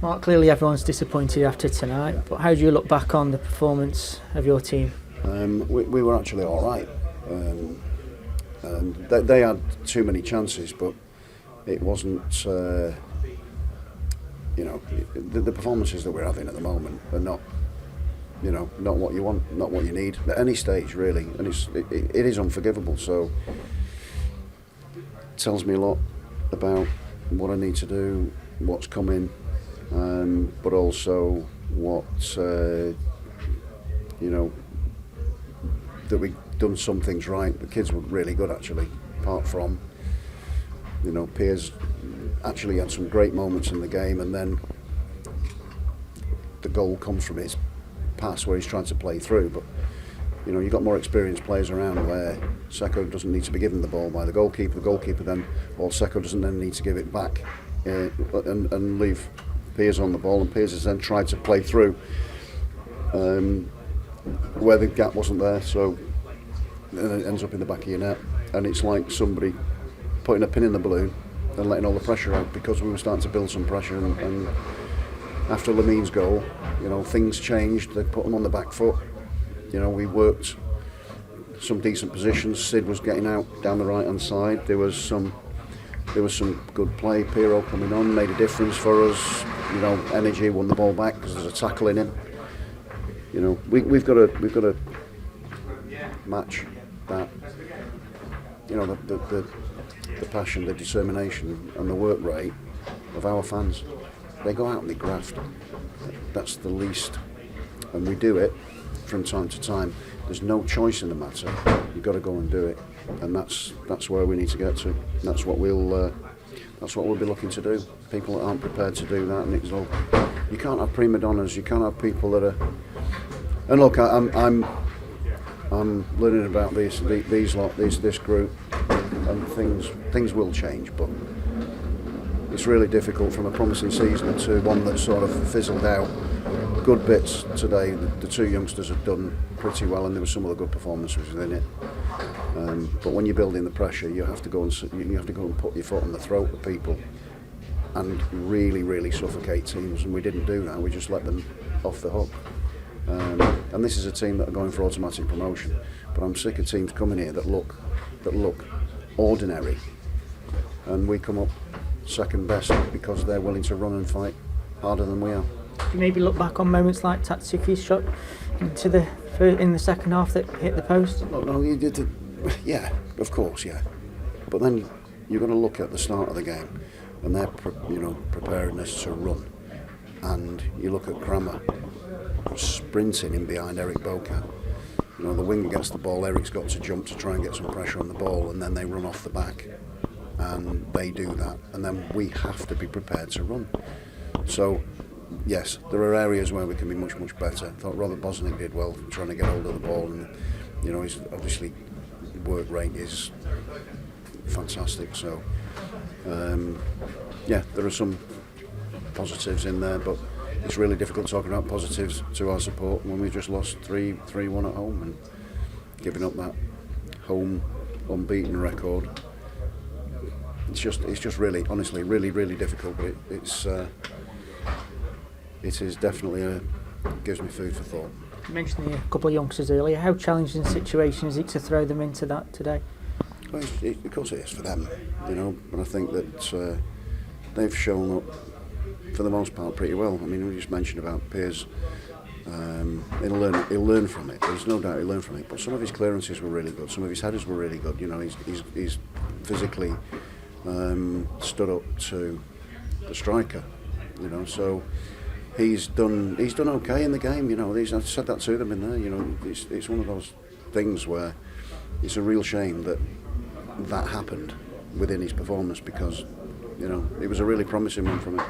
Mark, clearly everyone's disappointed after tonight, but how do you look back on the performance of your team? We were actually all right. They had too many chances, but it wasn't. The performances that we're having at the moment are not. Not what you want, not what you need at any stage, really, and it is unforgivable. So it tells me a lot about what I need to do, what's coming, but also what that we've done some things right. The kids were really good, actually, apart from Piers actually had some great moments in the game, and then the goal comes from his pass where he's trying to play through. But you've got more experienced players around where Seko doesn't need to be given the ball by the goalkeeper then, or Seko doesn't then need to give it back and leave Piers on the ball, and Piers has then tried to play through where the gap wasn't there, so and it ends up in the back of your net, and it's like somebody putting a pin in the balloon and letting all the pressure out, because we were starting to build some pressure, and after Lamin's goal, things changed. They put them on the back foot. We worked some decent positions. Sid was getting out down the right hand side. There was some good play. Piero coming on made a difference for us. Energy, won the ball back because there's a tackle in him. We've got to match that. The passion, the determination, and the work rate of our fans. They go out and they graft. That's the least, and we do it from time to time. There's no choice in the matter. You've got to go and do it, and that's where we need to get to. That's what we'll be looking to do. People that aren't prepared to do that, and it's all. You can't have prima donnas. You can't have people that are. And look, I'm learning about this group, and things will change, but it's really difficult from a promising season to one that sort of fizzled out. Good bits today. The two youngsters have done pretty well, and there were some other good performances within it. But when you're building the pressure, you have to go and put your foot on the throat of people, and really, really suffocate teams. And we didn't do that. We just let them off the hook. And this is a team that are going for automatic promotion. But I'm sick of teams coming here that look ordinary, and we come up second best because they're willing to run and fight harder than we are. You maybe look back on moments like Tatsuki's shot in the second half that hit the post. No, you did. Yeah, of course, yeah. But then you've got to look at the start of the game and their preparedness to run, and you look at Kramer sprinting in behind Eric Boca. The winger gets the ball, Eric's got to jump to try and get some pressure on the ball, and then they run off the back. And they do that, and then we have to be prepared to run. So, yes, there are areas where we can be much, much better. I thought Robert Bosnick did well trying to get hold of the ball, and his obviously work rate is fantastic. So, there are some positives in there, but it's really difficult talking about positives to our support when we just lost 3-1 at home and giving up that home unbeaten record. It's just really, honestly, really, really difficult. But it is definitely gives me food for thought. You mentioned a couple of youngsters earlier. How challenging a situation is it to throw them into that today? Well, of course it is for them, But I think that they've shown up for the most part pretty well. I mean, we just mentioned about Piers. He'll learn from it. There's no doubt he'll learn from it. But some of his clearances were really good. Some of his headers were really good. He's physically stood up to the striker, so he's done okay in the game. I said that to them in there. It's one of those things where it's a real shame that happened within his performance, because it was a really promising one from him.